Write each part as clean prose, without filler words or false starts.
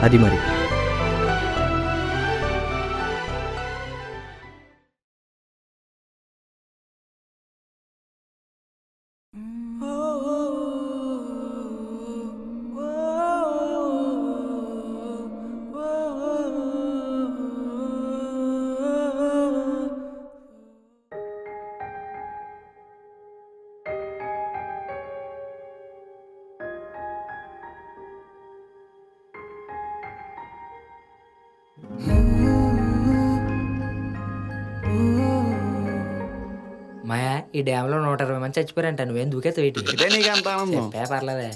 అది మరి. మాయా ఈ డ్యామ్లో 120 మంది చచ్చిపోయారంట. నువ్వేం దూకేతో ఏంటి? ఇదే నీకు అంత ఆనందం. పర్లేదే.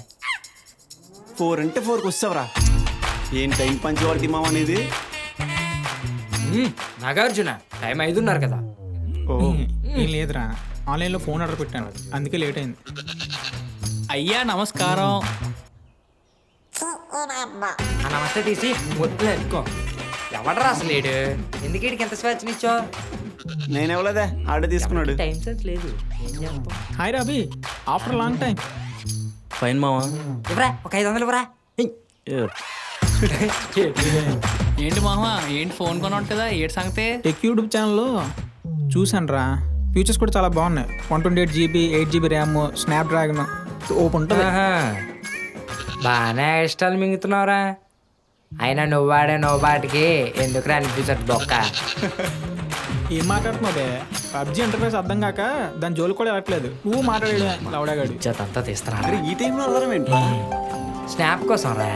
4 అంటే 4కి వస్తావురా. ఏం టైం పంచేవాడి మామ అనేది. నాగార్జున టైం 5:30 కదా. ఏం లేదురా, ఆన్లైన్లో ఫోన్ ఆర్డర్ పెట్టాను, అందుకే లేట్ అయింది. అయ్యా నమస్కారం. ఆ నమస్తే తీసి వద్దు అనుకో. ఎవడరా అసలు లేడు? ఎందుకు వీడికి ఎంత స్వేచ్ఛనిచ్చో? నేను ఇవ్వలేదే, ఆడే తీసుకున్నాడు. టైం సెన్స్ లేదు. ఏం చేస్తాం? Hi Robby, after long time. Fine మావా. ఇవ్వరా, ఒక 500 ఇవ్వరా. ఏంటి మామ, ఏంటి ఫోన్ కొనవచ్చు కదా, ఏంటి సంగతి? టెక్ యూట్యూబ్ ఛానల్లో చూసాను రా, ఫీచర్స్ కూడా చాలా బాగున్నాయి. 128 GB 8 GB RAM, snap dragon open ఉంటుంది. బాగానే ఇష్టాలు మింగుతున్నావురా. అయినా నువ్వాడే బాటికి ఎందుకు అనిపించదు బొక్క. ఏం మాట్లాడుతున్నావు? పబ్జీ ఇంటర్ఫేస్ అర్థం కాక దాని జోలు కూడా వెళ్ళట్లేదు. నువ్వు మాట్లాడే లవడాగాడు ఇచ్చేతంతా తీస్తున్నా. అరే ఈ టైంలో అర్థం ఏంటి? స్నాప్ కోసం రా.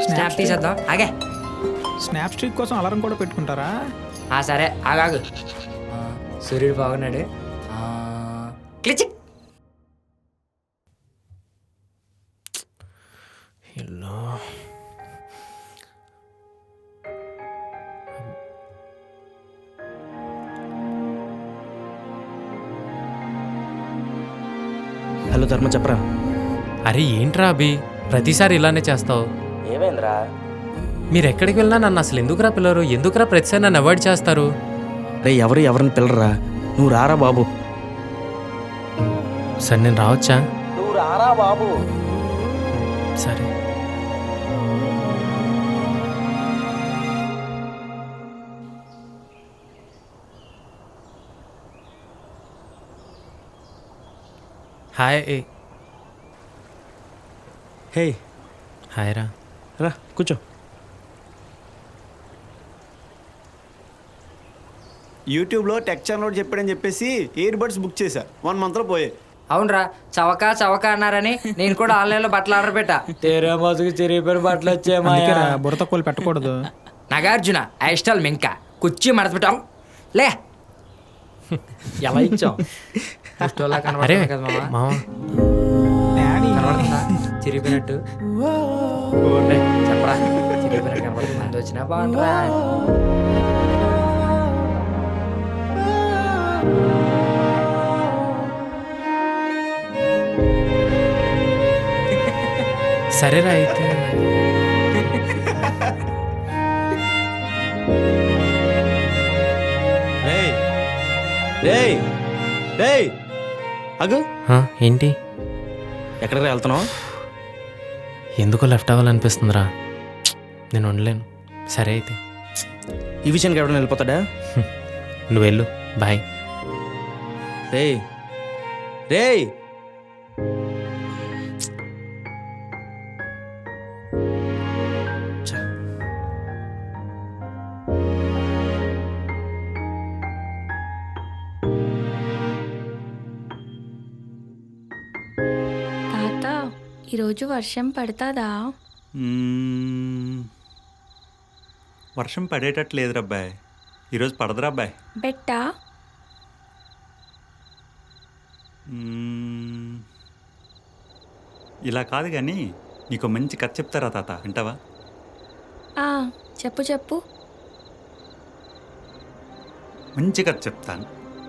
స్నాప్ తీసేద్దాం ఆగే. స్నాప్ స్ట్రీక్ కోసం అలారం కూడా పెట్టుకుంటారా? సరే ఆగాగు. సూర్యుడు బాగున్నాడు. క్లిచిక్. హలో ధర్మ, చెప్పరా. అరే ఏంట్రా అభి, ప్రతిసారి ఇలానే చేస్తావు? ఏమైందిరా? మీరు ఎక్కడికి వెళ్ళినా నన్ను అసలు ఎందుకురా పిల్లరు? ఎందుకురా ప్రతిసారి నన్ను అవాయిడ్ చేస్తారు? రే ఎవరిని పిల్లరా, నువ్వు రారా బాబు. సరే నేను రావచ్చా? నువ్వు రారా బాబు. సరే. హాయ్. హే హాయ్ రా. రా కూర్చో. యూట్యూబ్లో టెక్ ఛానల్ చెప్పాడని చెప్పేసి ఇయర్ బడ్స్ బుక్ చేశా. 1 monthలో పోయాయి. అవునరా, చవక అన్నారని నేను కూడా ఆన్లైన్లో బట్టలు ఆర్డర్ పెట్టా. తేరే మోసుకు చిరిగిపోయిన బట్టలు అందుకే రా, వచ్చే బుర్ర తక్కువలు పెట్టకూడదు. నాగార్జున ఐస్టాల్ మింక కుర్చీ మడత పెట్టాం. లే ఎలా ఇచ్చాం? అరే కదా మామ. మామ, కనబడుతుందా చిరిగిపోయినట్టు? చెప్పరా, చిరిగిపోయినట్టు కనబడుతుంది. అది వచ్చినా బాగుంటుందా? సరేరా అయితే. రేయ్ రేయ్ అగు. ఏంటి? ఎక్కడికి వెళ్తున్నావు? ఎందుకో లెఫ్ట్ అవ్వాలనిపిస్తుందిరా. నేను ఉండలేను. సరే అయితే. ఈ విషయానికి ఎవరైనా వెళ్ళిపోతాడా? నువ్వు వెళ్ళు, బాయ్. రేయ్ రేయ్ తాత, ఈరోజు వర్షం పడుతుందా? వర్షం పడేటట్లేదు అబ్బాయి. ఈరోజు పడదురా అబ్బాయి. బెట్టా? ఇలా కాదు కానీ నీకు మంచి కథ చెప్తారా తాత, వింటావా? చెప్పు. మంచి కథ చెప్తాను.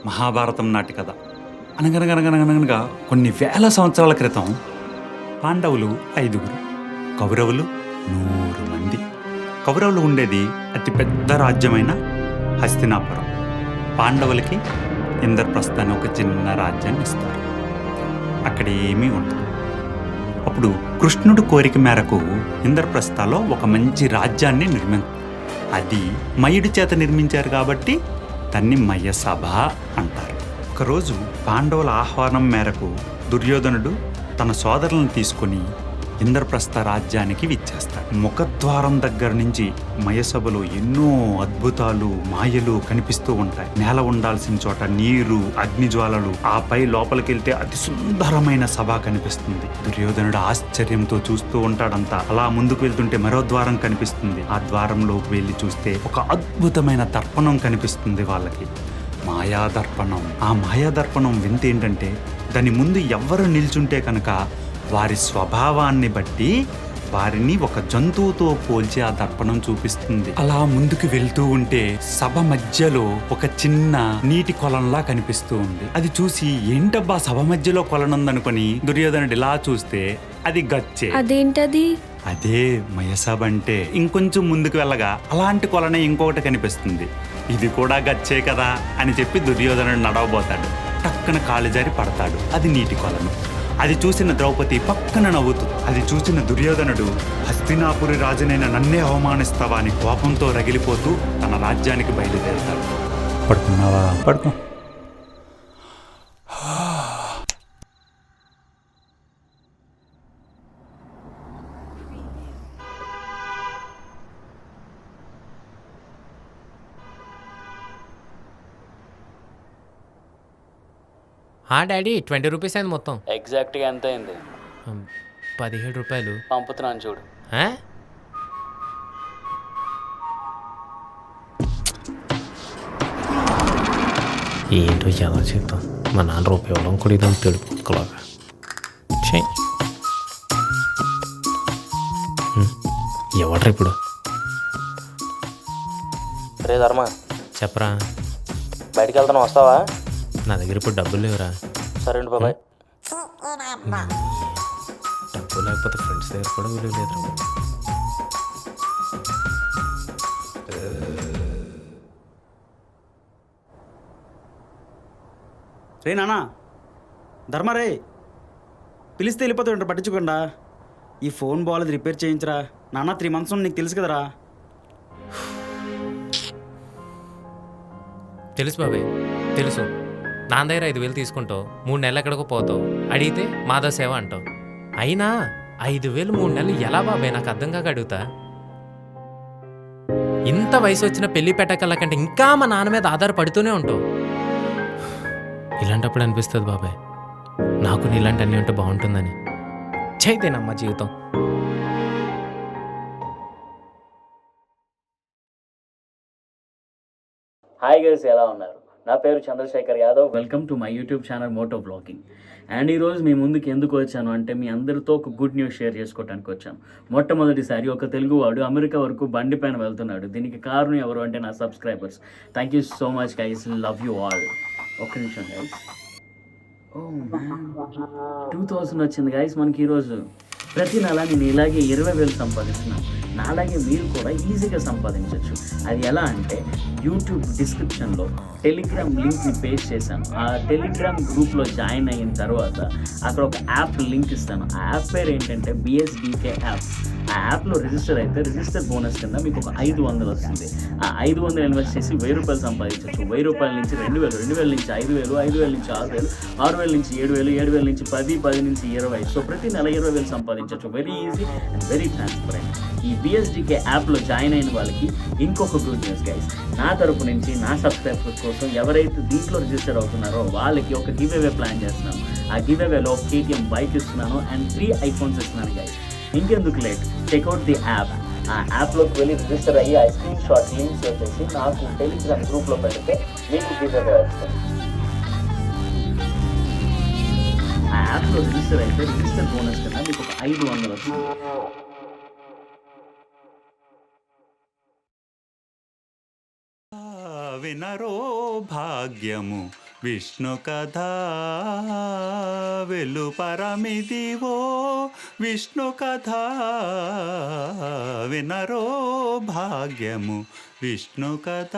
మహాభారతం నాటి కథ. అనగనగనగనగనగా కొన్ని వేల సంవత్సరాల క్రితం పాండవులు 5గురు, కౌరవులు 100 మంది. కౌరవులు ఉండేది అతిపెద్ద రాజ్యమైన హస్తినాపురం. పాండవులకి ఇంద్రప్రస్థ అని ఒక చిన్న రాజ్యాన్ని ఇస్తారు. అక్కడ ఏమీ ఉండదు. అప్పుడు కృష్ణుడు కోరిక మేరకు ఇంద్రప్రస్థలో ఒక మంచి రాజ్యాన్ని అది మయుడి చేత నిర్మించారు కాబట్టి దాన్ని మయసభ అంటారు. ఒకరోజు పాండవుల ఆహ్వానం మేరకు దుర్యోధనుడు తన సోదరులను తీసుకుని ఇంద్రప్రస్థ రాజ్యానికి విచ్చేస్తాడు. ముఖద్వారం దగ్గర నుంచి మయసభలో ఎన్నో అద్భుతాలు మాయలు కనిపిస్తూ ఉంటాయి. నేల ఉండాల్సిన చోట నీరు, అగ్నిజ్వాలలు, ఆపై లోపలికెళ్తే అతి సుందరమైన సభ కనిపిస్తుంది. దుర్యోధనుడు ఆశ్చర్యంతో చూస్తూ ఉంటాడంతా. అలా ముందుకు వెళ్తుంటే మరో ద్వారం కనిపిస్తుంది. ఆ ద్వారంలోకి వెళ్ళి చూస్తే ఒక అద్భుతమైన దర్పణం కనిపిస్తుంది వాళ్ళకి. మాయాదర్పణం. ఆ మాయాదర్పణం వింత ఏంటంటే దాని ముందు ఎవ్వరు నిల్చుంటే కనుక వారి స్వభావాన్ని బట్టి వారిని ఒక జంతువుతో పోల్చి ఆ దర్పణం చూపిస్తుంది. అలా ముందుకు వెళ్తూ ఉంటే సభ మధ్యలో ఒక చిన్న నీటి కొలంలా కనిపిస్తూ ఉంది. అది చూసి ఏంటబ్బా సభ మధ్యలో కొలనుందనుకొని దుర్యోధనుడు ఇలా చూస్తే అది గచ్చే. అదేంటది? అదే మయసభ అంటే. ఇంకొంచెం ముందుకు వెళ్ళగా అలాంటి కొలనే ఇంకొకటి కనిపిస్తుంది. ఇది కూడా గచ్చే కదా అని చెప్పి దుర్యోధనుడు నడవబోతాడు. టక్కన కాలు జారి పడతాడు. అది నీటి కొలను. అది చూసిన ద్రౌపది పక్కన నవ్వుతుంది. అది చూసిన దుర్యోధనుడు హస్తినాపురి రాజునైన నన్నే అవమానిస్తావా అని కోపంతో రగిలిపోతూ తన రాజ్యానికి బయలుదేరుతాడు. పడుకున్నావా? పడుకో. డాడీ 20 రూపీస్ అయింది మొత్తం. ఎగ్జాక్ట్గా ఎంత అయింది? 17 రూపాయలు. పంపుతున్నాను చూడు. ఆ? ఏంటో ఎలా చేద్దాం. మా నాన్న రూపాయి ఇవ్వడం కూడా ఇదాం తెలుపుకోలాగా. ఎవడ్రా ఇప్పుడు? రే ధర్మ, చెప్పరా. బయటికి వెళ్తాను, వస్తావా? నా దగ్గర ఇప్పుడు డబ్బులు లేవురా. సరే బాబాయ్. డబ్బు లేకపోతే ఫ్రెండ్స్ దగ్గర కూడా విలువ లేదు. రే నానా, ధర్మరే పిలిస్తే వెళ్ళిపోతాడు, పట్టించుకోండా. ఈ ఫోన్ బాగాలేదు, రిపేర్ చేయించరా నాన్న. 3 months నీకు తెలుసు కదరా. తెలుసు బాబాయ్, తెలుసు. నా దగ్గర 5,000 తీసుకుంటావు, 3 నెలలు ఎక్కడికో పోతావు, అడిగితే మాధవ సేవ అంటావు. అయినా 5,000 3 నెలలు ఎలా బాబాయ్? నాకు అర్థం కాక అడుగుతా. ఇంత వయసు వచ్చిన పెళ్లి పెట్టకల్లా కంటే ఇంకా మా నాన్న మీద ఆధారపడుతూనే ఉంటావు. ఇలాంటప్పుడు అనిపిస్తుంది బాబాయ్, నాకు నీలాంటి అన్నీ ఉంటే బాగుంటుందని. చైతేనమ్మా జీవితం. హాయ్ గైస్, ఎలా ఉన్నారు? నా పేరు Chandrashekhar Yadav. Welcome to my YouTube channel moto blogging. And ఈరోజు మీ ముందుకు ఎందుకు వచ్చాను అంటే మీ అందరితో ఒక గుడ్ న్యూస్ షేర్ చేసుకోవడానికి వచ్చాను. మొట్టమొదటిసారి ఒక తెలుగువాడు అమెరికా వరకు బండి పైన వెళ్తున్నాడు. దీనికి కారణం ఎవరు అంటే నా subscribers. Thank you so much guys, love you all. ఒక్క నిమిషం గైస్. ఓ మ్యాన్, 2000 వచ్చింది గైస్ మనకి ఈరోజు. ప్రతి నెల నేను ఇలాగే 20,000 సంపాదిస్తున్నాను. నాలాగే మీరు కూడా ఈజీగా సంపాదించవచ్చు. అది ఎలా అంటే యూట్యూబ్ డిస్క్రిప్షన్లో టెలిగ్రామ్ లింక్ని పేస్ట్ చేశాను. ఆ టెలిగ్రామ్ గ్రూప్లో జాయిన్ అయిన తర్వాత అక్కడ ఒక యాప్ లింక్ ఇస్తాను. ఆ యాప్ పేరు ఏంటంటే BSDK యాప్. ఆ యాప్లో రిజిస్టర్ అయితే రిజిస్టర్ బోనస్ కింద మీకు ఒక 500 వస్తుంది. ఆ 500 ఇన్వెస్ట్ చేసి 1,000 రూపాయలు సంపాదించవచ్చు. 1,000 రూపాయల నుంచి 2,000, 2,000 నుంచి 5,000, 5,000 నుంచి 6,000, 6,000 నుంచి 7,000, 7,000 నుంచి 10, 10 నుంచి 20. సో ప్రతి నెల 20,000 సంపాదించవచ్చు. Very easy and very transparent. ఈ BSDK యాప్లో జాయిన్ అయిన వాళ్ళకి ఇంకొక గుడ్ న్యూస్ గైస్. నా తరపు నుంచి నా సబ్స్క్రైబర్స్ కోసం ఎవరైతే దీంట్లో రిజిస్టర్ అవుతున్నారో వాళ్ళకి ఒక గివ్ అవే ప్లాన్ చేస్తున్నాను. ఆ గివ్ అవేలో KTM బైక్ ఇస్తున్నాను అండ్ 3 iPhones ఇస్తున్నాను గైస్. ఇంకెందుకు లేట్, చెక్అవుట్ ది యాప్. ఆ యాప్లోకి వెళ్ళి రిజిస్టర్ అయ్యి ఆ స్క్రీన్ షాట్ లింక్స్ వచ్చేసి నాకు టెలిగ్రామ్ గ్రూప్లో పెడితే మీకు గివ్ అవే వస్తుంది. ఆ యాప్లో రిజిస్టర్ అయితే రిజిస్టర్ బోనస్ కింద మీకు ఒక 500 వస్తుంది. వినరో భాగ్యము విష్ణు కథ వెలు పరమిదివో విష్ణు కథ. వినరో భాగ్యము విష్ణు కథ.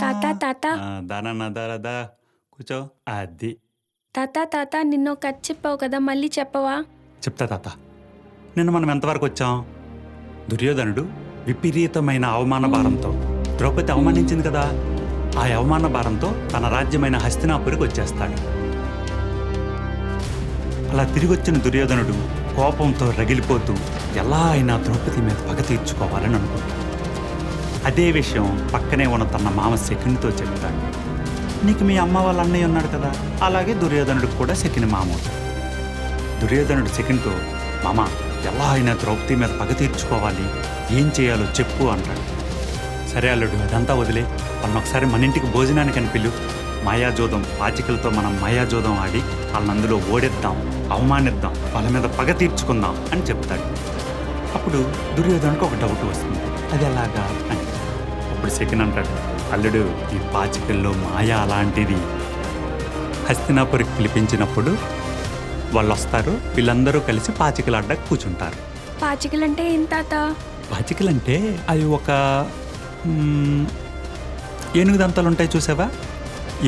తాత తాత దానన్న దారదా కూర్చో. అది తాత నిన్న ఒక కథ చెప్పావు కదా, మళ్ళీ చెప్పవా? చెప్తా తాత. నిన్న మనం ఎంతవరకు వచ్చాం? దుర్యోధనుడు విపరీతమైన అవమాన భారంతో ద్రౌపది అవమానించింది కదా, ఆ అవమాన భారంతో తన రాజ్యమైన హస్తినాపురికి వచ్చేస్తాడు. అలా తిరిగి వచ్చిన దుర్యోధనుడు కోపంతో రగిలిపోతూ ఎలా అయినా ద్రౌపది మీద పగ తీర్చుకోవాలని అనుకుంటాడు. అదే విషయం పక్కనే ఉన్న తన మామ శకునితో చెప్తాడు. నీకు మీ అమ్మ వాళ్ళ అన్నయ్య ఉన్నాడు కదా, అలాగే దుర్యోధనుడికి కూడా శకుని మామ అవుతాడు. దుర్యోధనుడు శకునితో, మామ ఎలా అయినా ద్రౌపది మీద పగ తీర్చుకోవాలి, ఏం చేయాలో చెప్పు అంటాడు. సరే అల్లుడు, అదంతా వదిలే, వాళ్ళని ఒకసారి మన ఇంటికి భోజనానికి అని పిలు. మాయాజోదం పాచికలతో మనం మాయాజోదం ఆడి వాళ్ళని అందులో ఓడేద్దాం, అవమానిద్దాం, వాళ్ళ మీద పగ తీర్చుకుందాం అని చెప్తాడు. అప్పుడు దుర్యోధనుడికి ఒక డౌట్ వస్తుంది, అది ఎలాగా అని. అప్పుడు శకుని అంటాడు, అల్లుడు ఈ పాచికల్లో మాయ అలాంటిది. హస్తినాపురికి పిలిపించినప్పుడు వాళ్ళు వస్తారు, వీళ్ళందరూ కలిసి పాచికలు అడ్డ కూర్చుంటారు. పాచికలంటే ఏం తాత? పాచికలంటే అవి ఒక ఏనుగు దంతాలు ఉంటాయి చూసావా,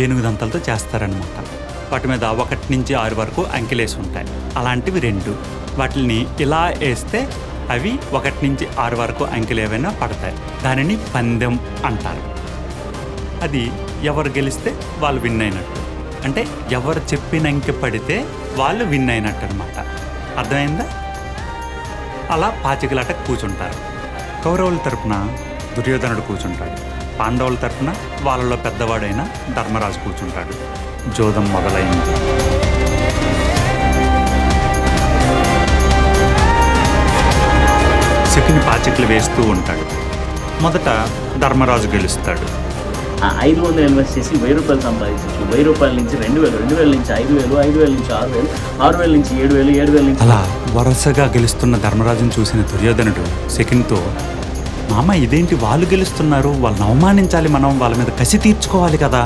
ఏనుగు దంతాలతో చేస్తారనమాట. వాటి మీద 1 నుంచి 6 వరకు అంకెలేసి ఉంటాయి. అలాంటివి 2. వాటిని ఇలా వేస్తే అవి 1 నుంచి 6 వరకు అంకెలు ఏవైనా పడతాయి. దానిని పందెం అంటారు. అది ఎవరు గెలిస్తే వాళ్ళు విన్ అయినట్టు, అంటే ఎవరు చెప్పిన అంకె పడితే వాళ్ళు విన్ అయినట్టు అనమాట. అర్థమైందా? అలా పాచికలాట కూర్చుంటారు. కౌరవుల తరపున దుర్యోధనుడు కూర్చుంటాడు, పాండవుల తరపున వాళ్ళలో పెద్దవాడైన ధర్మరాజు కూర్చుంటాడు. జోదం మొదలైంది. శకుని పాచికలు వేస్తూ ఉంటాడు. మొదట ధర్మరాజు గెలుస్తాడు. 500 ఇన్వెస్ట్ చేసి 1000 రూపాయలు సంపాదించవచ్చు. 1000 రూపాయల నుంచి 2000, 2000 నుంచి 5000, 5000 నుంచి 6000, 6000 నుంచి 7000, 7000 నుంచి అలా వరుసగా గెలుస్తున్న ధర్మరాజును చూసిన దుర్యోధనుడు శకునితో, మామ ఇదేంటి వాళ్ళు గెలుస్తున్నారు, వాళ్ళని అవమానించాలి, మనం వాళ్ళ మీద కసి తీర్చుకోవాలి కదా,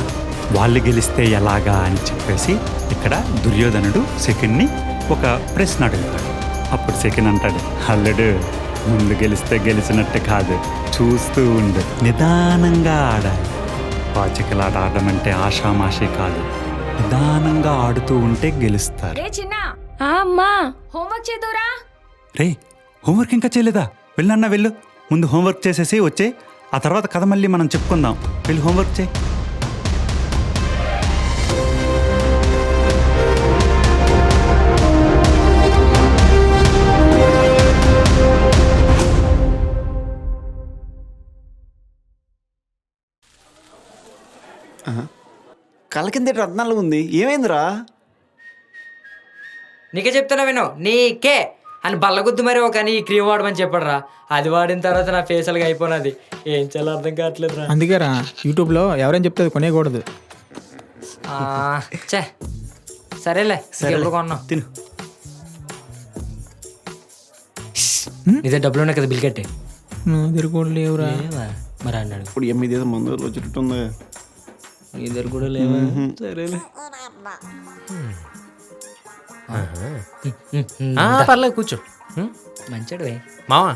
వాళ్ళు గెలిస్తే ఎలాగా అని చెప్పేసి ఇక్కడ దుర్యోధనుడు శకున్ని ఒక ప్రశ్న అడుగుతాడు. అప్పుడు శకుని అంటాడు, అల్లుడు ముందు గెలిస్తే గెలిచినట్టు కాదు, చూస్తూ ఉండు, నిదానంగా ఆడాలి. పాచికలాట ఆడడం అంటే ఆషామాషి కాదు, నిదానంగా ఆడుతూ ఉంటే గెలుస్తారు. రే చిన్న. అమ్మా, హోంవర్క్ చేద్దురా. రే, హోంవర్క్ ఇంకా చేయలేదా? వెళ్ళన్నా వెళ్ళు, ముందు హోంవర్క్ చేసేసి వచ్చే, ఆ తర్వాత కథ మళ్ళీ మనం చెప్పుకుందాం. వెళ్ళి హోంవర్క్ చేయి. కళ్ళ కింద రత్నాలు ఉంది, ఏమైందిరా? నీకే చెప్తున్నా విను, నీకే అని బల్లగుద్దు మరి ఒక ఈ క్రీమ్ వాడమని చెప్పడరా. అది వాడిన తర్వాత నా ఫేషియల్గా అయిపోయినది, ఏం చేయాలో అర్థం కావట్లేదురా. అందుకేరా యూట్యూబ్లో ఎవరైనా చెప్తే అది కొనేయకూడదు. చే సరేలే, ఎప్పుడు కొన్నావు తిను. ఇదే డబ్బులు ఉన్నాయి కదా, బిల్ కట్టే. దగ్గర కూడా లేవురా. మరి అన్నాడు ఇప్పుడు 8 ఏదో మందు వచ్చేటట్టుంది. ఇద్దరు కూడా లేవా? సరేలే. పర్లేదు కూర్చో. మంచాడు మావా,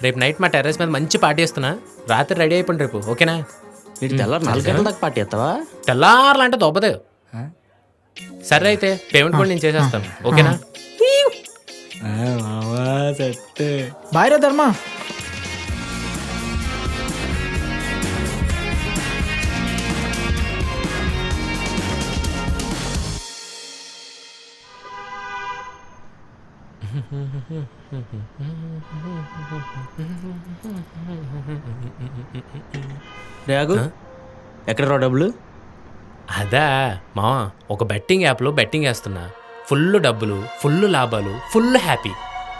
రేపు నైట్ మా టెర్రస్ మీద మంచి పార్టీ చేస్తున్నా, రాత్రి రెడీ అయిపోండి రేపు, ఓకేనా? నీకు తెల్లారు 4 గంటల దాకా పార్టీ ఎత్తావా? తెల్లారులంటే దొబ్బదే. సరే అయితే పేమెంట్ కూడా నేను చేసేస్తాను, ఓకేనా? బాయ్ రా ధర్మ. రేగు ఎక్కడ డబ్బులు? అదా మావా, ఒక బెట్టింగ్ యాప్లో బెట్టింగ్ వేస్తున్నా, ఫుల్ డబ్బులు, ఫుల్ లాభాలు, ఫుల్ హ్యాపీ.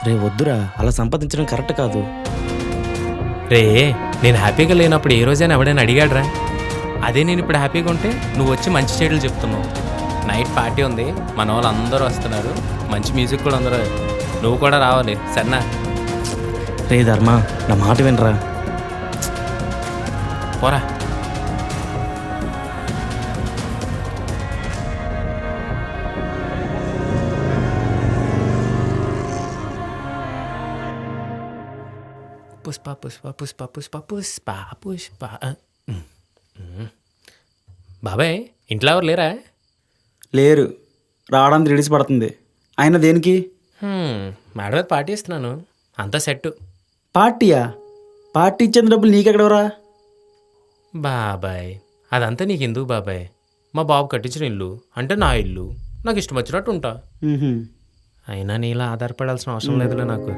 రే వద్దురా, అలా సంపాదించడం కరెక్ట్ కాదు. రే, నేను హ్యాపీగా లేనప్పుడు ఏ రోజైనా ఎవడైనా అడిగాడ్రా? అదే నేను ఇప్పుడు హ్యాపీగా ఉంటే నువ్వు వచ్చి మంచి చెడులు చెప్తున్నావు. నైట్ పార్టీ ఉంది, మన వాళ్ళు అందరూ వస్తున్నారు, మంచి మ్యూజిక్ కూడా అందరూ, నువ్వు కూడా రావాలి, సరేనా? రే ధర్మ, నా మాట వినరా. పోరా. పుష్ప పుష్ప పుష్ప పుష్ప పుష్ప పుష్ప. బాబాయ్, ఇంట్లో ఎవరు లేరా? లేరు. రావడానికి 3 days పడుతుంది. ఆయన దేనికి? మేడం మీద పార్టీ ఇస్తున్నాను, అంతా సెట్. పార్టీయా? పార్టీ ఇచ్చిన డబ్బులు నీకెక్కడవరా? బాబాయ్ అదంతా నీకు ఎందుకు బాబాయ్? మా బాబు కట్టించిన ఇల్లు అంటే నా ఇల్లు, నాకు ఇష్టం వచ్చినట్టు ఉంటా. అయినా నీలా ఆధారపడాల్సిన అవసరం లేదులే నాకు.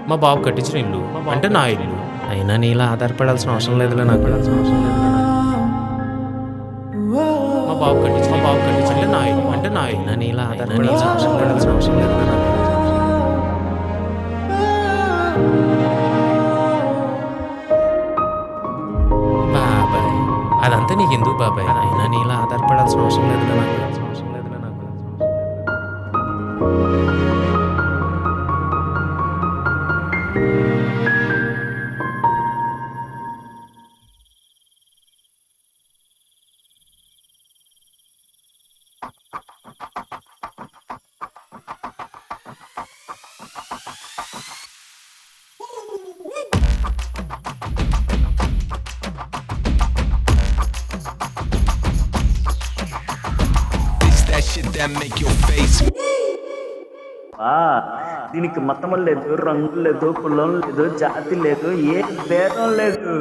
మా బాబు కట్టించిన ఇల్లు అంటే నా ఇల్లు, అయినా నీలా ఆధారపడాల్సిన అవసరం లేదులే నాకు. మా బాబు కట్టించిన నా ఇల్లు అంటే నా ఇల్లు, అయినా నీలా ఆధారపడాల్సిన అవసరం లేదులే నాకు. బాబాయ్ అదంతా నీకు ఎందుకు బాబాయ్? అయినా నీలా ఆధారపడాల్సిన అవసరం లేదులే నాకు. దీనికి మతం లేదు, రంగు లేదు, కులం లేదు, జాతి లేదు, ఏ భేదం లేదు.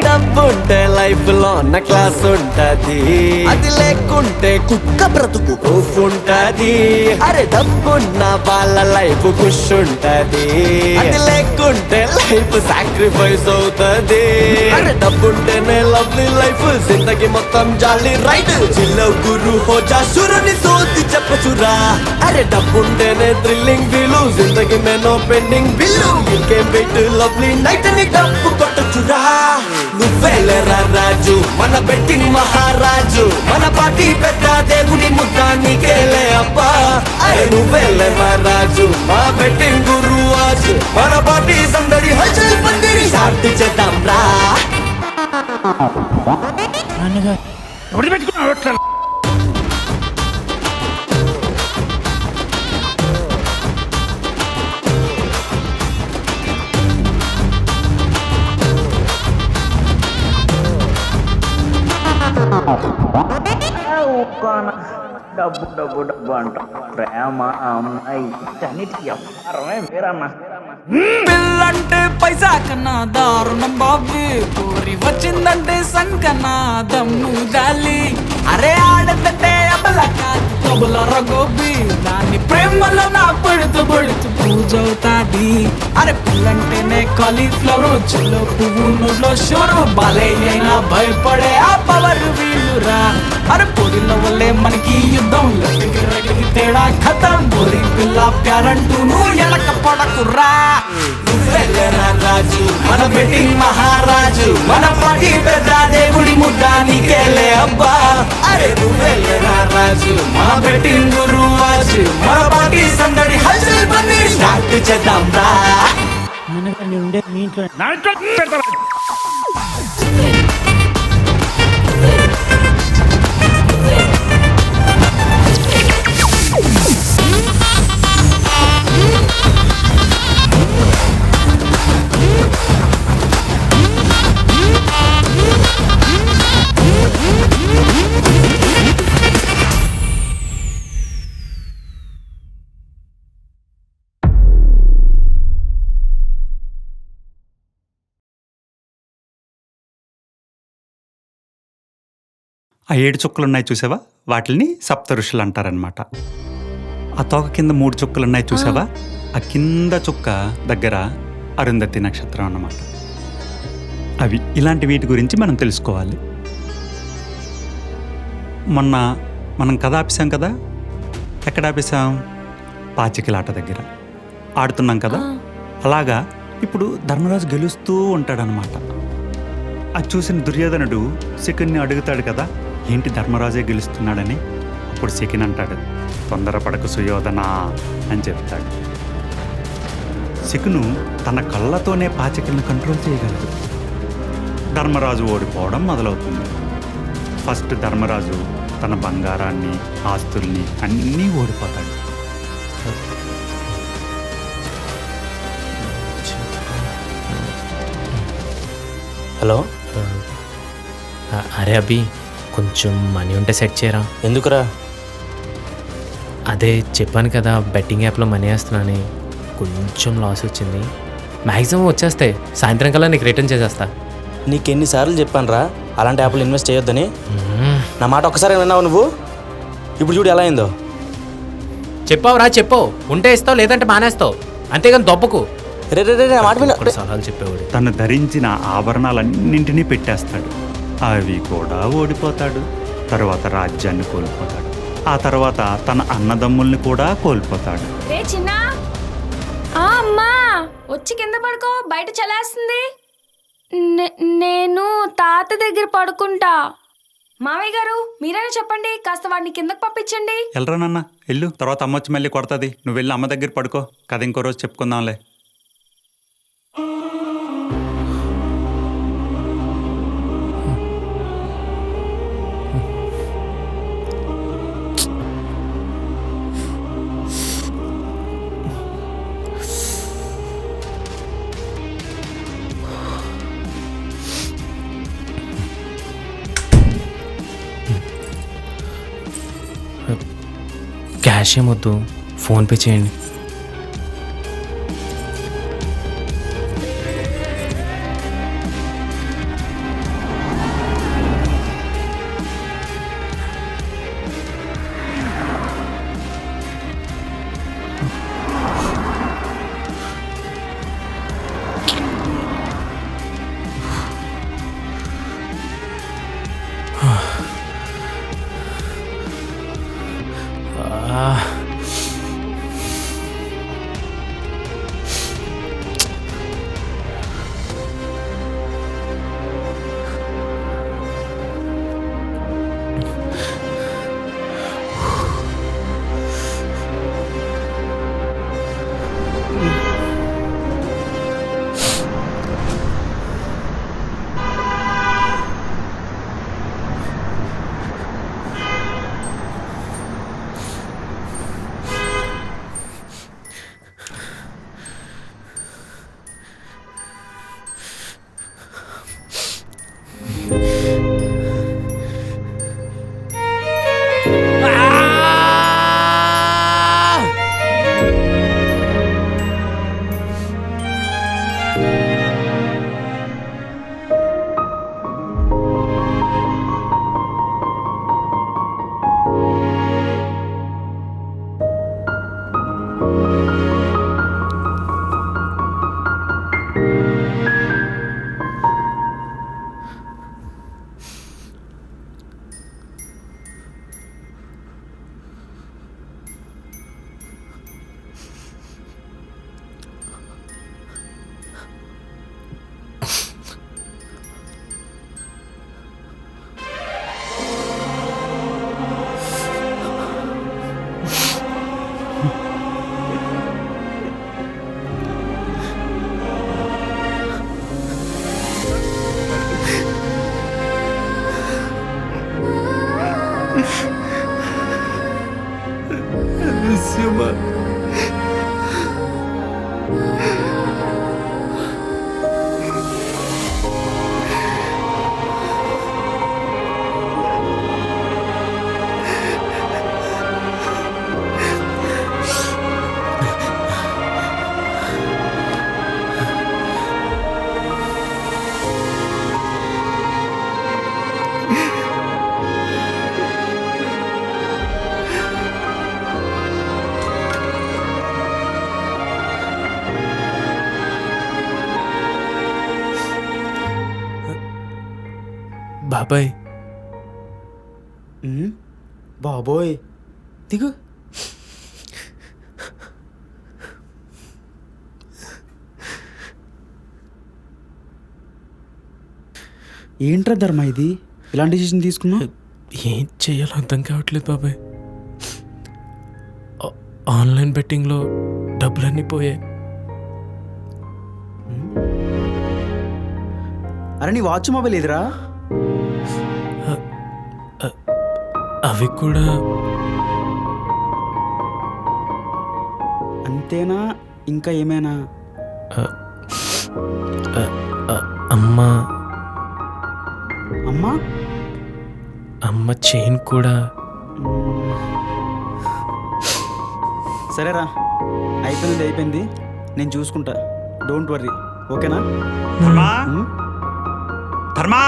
డబ్బుంటే లైఫ్ లో నా క్లాస్ ఉంటది, అది లేకుంటే కుక్క బ్రతుకు ప్రూఫ్ ఉంటది. అరే డబ్బున్న వాళ్ళ లైఫ్ ఖుష్ ఉంటది, అది లేకుంటే లైఫ్ సాక్రిఫైస్ అవుతది. అరే డబ్బుంటేనే లవ్లీ లైఫ్, జిందగీ మొత్తం జాలి రైట్. చిల్ల గురు హోజా సురుని సోది చెప్పచురా. అరే డబ్బుంటేనే థ్రిల్లింగ్ ఫీలు, జిందగీ మేనో పెండింగ్ బిల్లు. ఇంకేం వెయిట్ లవ్లీ నైట్ అని డబ్బు కొట్టచురా. నువ్వేలేరా రాజు, మన బెట్టింగ్ మహారాజు, మన పార్టీ పెద్ద దేవుడి ముద్ద నీకేలే అబ్బా. అరే నువ్వేలేరా రాజు, మా బెట్టింగ్ గురువాజు, మన పార్టీ సందడి హల్చల్ పందిరి స్టార్ట్ చేద్దాం రా. డబ్బు డబ్బు డబ్బు అంట, ప్రేమ అమ్మాయి అన్నిటికీ వ్యాపారమే వేరన్నా. పిల్లంటే పైసా కన్నా దారుణం బాబీ, కోరి వచ్చిందంటే సంకన్నా దమ్ము దాలి. అరే ఆడదంటే అబల కాదు కబుల రగోబి, దాన్ని ప్రేమలో నా పడుతూ పడుతూ పూజవుతాది. అరే పిల్లంటేనే కాలీఫ్లవర్, చెల్లో పువ్వు నోట్లో షోరు, బాలే అయినా భయపడే ఆ పవర్ వీళ్ళురా. అరే పొడిలో వల్లే మనకి యుద్ధం, లెక్కకి తేడా ఖతం. బోరి పిల్ల ప్యారంటూ నువ్వు ఎనక పడకురా. నువ్వేలేరా రాజు, మన బెట్టింగ్ మహారాజు, మన పార్టీ పెద్ద దేవుడి ముద్ద నీకేలే అబ్బా. అరే నువ్వేలేరా రాజు, మా బెట్టింగ్ గురువాజు, మన పార్టీ సందడి హల్చల్ పందిరి స్టార్ట్ చేద్దాం రా. ఆ 7 చుక్కలు ఉన్నాయి చూసావా, వాటిని సప్త ఋషులు అంటారనమాట. ఆ తోక కింద 3 చుక్కలు ఉన్నాయి చూసావా, ఆ కింద చుక్క దగ్గర అరుంధతి నక్షత్రం అన్నమాట. అవి ఇలాంటి వీటి గురించి మనం తెలుసుకోవాలి. మొన్న మనం కథ ఆపేసాం కదా, ఎక్కడ ఆపేసాం? పాచికలాట దగ్గర ఆడుతున్నాం కదా. అలాగా ఇప్పుడు ధర్మరాజు గెలుస్తూ ఉంటాడనమాట. అది చూసిన దుర్యోధనుడు శకుని అడుగుతాడు కదా, ఏంటి ధర్మరాజే గెలుస్తున్నాడని. అప్పుడు శకిన్ అంటాడు, తొందరపడకు సుయోధన అని చెప్తాడు. శకును తన కళ్ళతోనే పాచికలను కంట్రోల్ చేయగలడు. ధర్మరాజు ఓడిపోవడం మొదలవుతుంది. ఫస్ట్ ధర్మరాజు తన బంగారాన్ని, ఆస్తుల్ని అన్నీ ఓడిపోతాడు. హలో, అరే అభి, కొంచెం మనీ ఉంటే సెట్ చేయరా. ఎందుకురా? అదే చెప్పాను కదా, బెట్టింగ్ యాప్లో మనీ వేస్తున్నానని. కొంచెం లాస్ వచ్చింది. మ్యాక్సిమం వచ్చేస్తే సాయంత్రం కల్లా నీకు రిటర్న్ చేసేస్తా. నీకెన్నిసార్లు చెప్పానురా అలాంటి యాప్లు ఇన్వెస్ట్ చేయొద్దని. నా మాట ఒక్కసారి విన్నావు నువ్వు? ఇప్పుడు చూడు ఎలా అయిందో. చెప్పావురా, చెప్పు. ఉంటే ఇస్తావు, లేదంటే మానేస్తావు. అంతేగాని దొబ్బకు. రే రే రే, నా మాట విన్నా. కొన్ని సలహాలు చెప్పేవాడు. తను ధరించిన ఆభరణాలన్నింటినీ పెట్టేస్తాడు. అవి కూడా ఓడిపోతాడు. తరువాత రాజ్యాన్ని కోల్పోతాడు. ఆ తర్వాత తన అన్నదమ్ముల్ని కూడా కోల్పోతాడు. రే చిన్నా, అమ్మా వచ్చి కింద పడుకో, బయట చలేస్తుంది. నేను తాత దగ్గర పడుకుంటా. మామయ్య గారు మీరైనా చెప్పండి, కాస్త వాడిని కిందకు పంపించండి. వెళ్ళరా నాన్న, వెళ్ళు. తర్వాత అమ్మ వచ్చి మళ్ళీ కొడుతుంది. నువ్వు వెళ్ళి అమ్మ దగ్గర పడుకో. కథ ఇంకో రోజు చెప్పుకుందాంలే. క్యాష్ ఏమొద్దు, ఫోన్పే చేయండి. బాబాయ్. బాబోయ్, దిగు. ఏంట్రా ధర్మ ఇది, ఇలాంటి డిసిషన్ తీసుకున్నావు? ఏం చేయాలో అర్థం కావట్లేదు బాబాయ్. ఆన్లైన్ బెట్టింగ్లో డబ్బులన్నీ పోయాయి. అరే నీ వాచ్ మొబైల్ ఎదురా? అవి కూడా అంతేనా ఇంకా ఏమైనా? అమ్మా అమ్మా అమ్మ చైన్ కూడా. సరేరా, అయిపోయింది. నేను చూసుకుంటా, డోంట్ వర్రీ, ఓకేనా? ధర్మా ధర్మా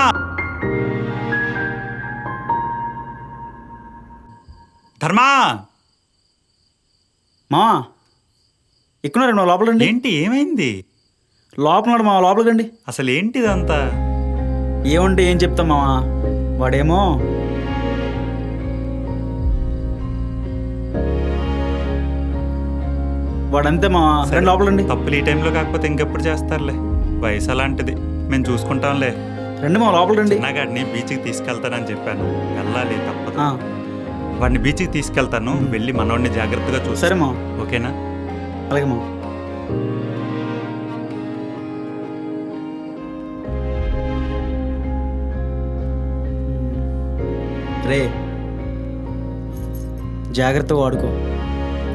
ధర్మా మావా ఎక్కున్నారండి, మా లోపల రండి. ఏంటి ఏమైంది? లోపల ఉన్నాడు మా లోపలికి రండి. అసలు ఏంటిదంతా? ఏముంటే ఏం చెప్తాం మావా, వాడేమో వాడంతే మావా. రండి లోపల రండి. తప్పులు ఈ టైంలో కాకపోతే ఇంకెప్పుడు చేస్తారులే, వయసు అలాంటిది, మేము చూసుకుంటాంలే. రండి మా లోపల రండి. చిన్నగాడిని బీచ్కి తీసుకెళ్తానని చెప్పాను, వెళ్ళాలి తప్పదు. ఆ, వాడిని బీచ్కి తీసుకెళ్తాను, వెళ్ళి మనోడిని జాగ్రత్తగా చూసి. సరే మా. ఓకేనా? అలాగే మా. రే జాగ్రత్తగా వాడుకో.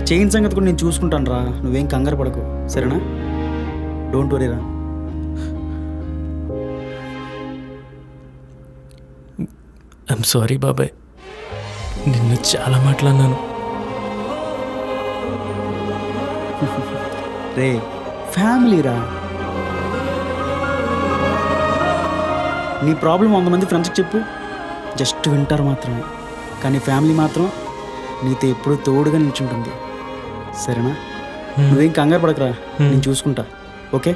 చైన్ సంగతి కూడా నేను చూసుకుంటాను రా, నువ్వేం కంగారు పడకు, సరేనా? డోంట్ వరీ రా. ఐఎమ్ సారీ బాబాయ్, నిన్ను చాలా మాట్లాడినాను. రే ఫ్యామిలీ రా, నీ ప్రాబ్లం 100 మంది ఫ్రెండ్స్కి చెప్పు, జస్ట్ వింటారు మాత్రమే, కానీ ఫ్యామిలీ మాత్రం నీతో ఎప్పుడూ తోడుగా నిల్చుంటుంది, సరేనా? నువ్వేం కంగారు పడకరా, నేను చూసుకుంటా, ఓకే?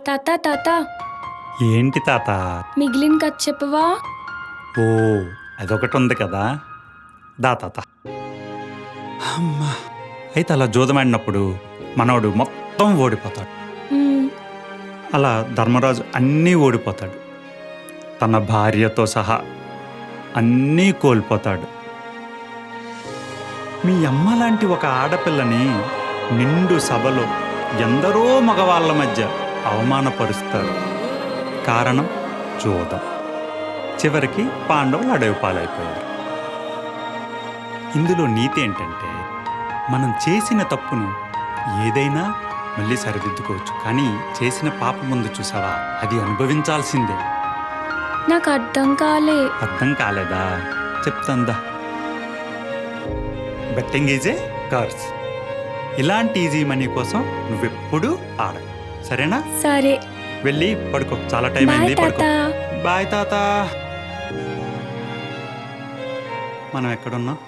తాత తాత ఏంటి తాత? మిగిలిన కథ చెప్పవా? ఓ అదొకటి ఉంది కదా, దా తాత. అమ్మా, అయితే అలా జూదమాడినప్పుడు మనోడు మొత్తం ఓడిపోతాడు. అలా ధర్మరాజు అన్నీ ఓడిపోతాడు, తన భార్యతో సహా అన్నీ కోల్పోతాడు. మీ అమ్మ లాంటి ఒక ఆడపిల్లని నిండు సభలో ఎందరో మగవాళ్ళ మధ్య అవమానపరుస్తారు. కారణం జూదం. చివరికి పాండవులు అడవి పాలైపోయారు. ఇందులో నీతి ఏంటంటే, మనం చేసిన తప్పును ఏదైనా మళ్ళీ సరిదిద్దుకోవచ్చు, కానీ చేసిన పాపం ముందు చూసావా, అది అనుభవించాల్సిందే. నాకు అర్థం కాలే. అర్థం కాలేదా? చెప్తాందా. Betting is a curse. ఇలాంటి ఈజీ మనీ కోసం నువ్వెప్పుడు ఆడకు, సరేనా? సరే, వెళ్ళి పడుకో, చాలా టైం బాయ్ అయింది, పడుకో. తాత. బాయ్ తాత. మనం ఎక్కడున్నాం?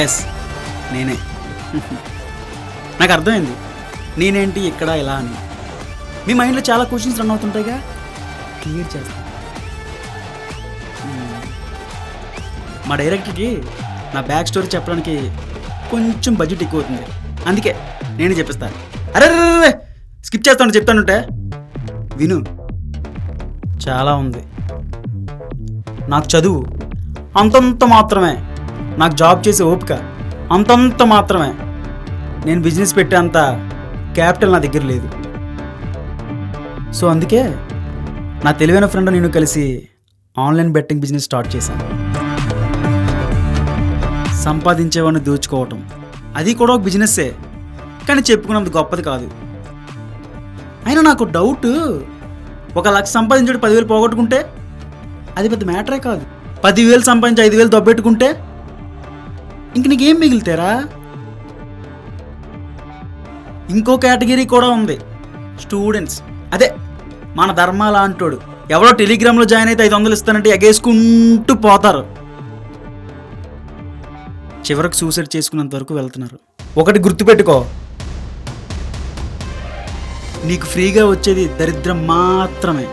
ఎస్ నేనే. నాకు అర్థమైంది నేనేంటి ఇక్కడ ఇలా అని. మీ మైండ్లో చాలా క్వశ్చన్స్ రన్ అవుతుంటాయిగా, క్లియర్ చేస్తాను. మా డైరెక్టర్కి నా బ్యాక్ స్టోరీ చెప్పడానికి కొంచెం బడ్జెట్ ఎక్కువ అవుతుంది, అందుకే నేనే చెప్పిస్తాను. అరే స్కిప్ చేస్తాను, చెప్తానుంటే విను. చాలా ఉంది. నాకు చదువు అంతంత మాత్రమే, నాకు జాబ్ చేసే ఓపిక అంతంత మాత్రమే, నేను బిజినెస్ పెట్టే అంత క్యాపిటల్ నా దగ్గర లేదు. సో అందుకే నా తెలివైన ఫ్రెండ్ నేను కలిసి ఆన్లైన్ బెట్టింగ్ బిజినెస్ స్టార్ట్ చేశాను. సంపాదించేవాడిని దోచుకోవటం, అది కూడా ఒక బిజినెస్సే, కానీ చెప్పుకున్నంత గొప్పది కాదు. అయినా నాకు డౌట్, 1 లక్ష సంపాదించాడు 10,000 పోగొట్టుకుంటే అది పెద్ద మ్యాటరే కాదు. 10,000 సంపాదించి 5,000 దొబ్బెట్టుకుంటే ఇంక నీకేం మిగిలితేరా? ఇంకో కేటగిరీ కూడా ఉంది, స్టూడెంట్స్. అదే మన ధర్మ లాంటోడు ఎవరో టెలిగ్రామ్లో జాయిన్ అయితే 500 ఇస్తానంటే ఎగేసుకుంటూ పోతారు. చివరికి సూసైడ్ చేసుకున్నంత వరకు వెళ్తున్నారు. ఒకటి గుర్తుపెట్టుకో, నీకు ఫ్రీగా వచ్చేది దరిద్రం మాత్రమే.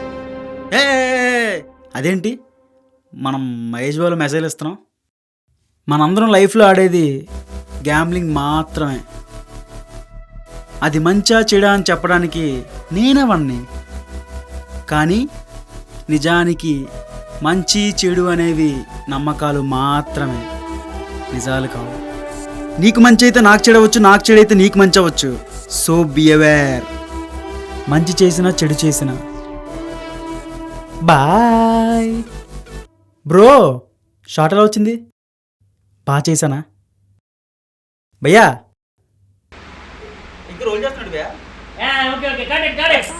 ఏ అదేంటి మనం మహేష్ బాబులో మెసేజ్ ఇస్తున్నాం? మనందరం లైఫ్లో ఆడేది గ్యాంబ్లింగ్ మాత్రమే. అది మంచా చెడా అని చెప్పడానికి నేనేవన్నీ, కానీ నిజానికి మంచి చెడు అనేవి నమ్మకాలు మాత్రమే, నిజాలు కావు. నీకు మంచి అయితే నాకు చెడవచ్చు, నాకు చెడైతే నీకు మంచి అవ్వచ్చు. So be aware. మంచి చేసినా చెడు చేసినా. Bye bro. షార్ట్ ఎలా వచ్చింది? బాగా చేశానా భయ్యా? ఇంకా రోల్ చేస్తున్నాడు భయ్యా. Okay okay correct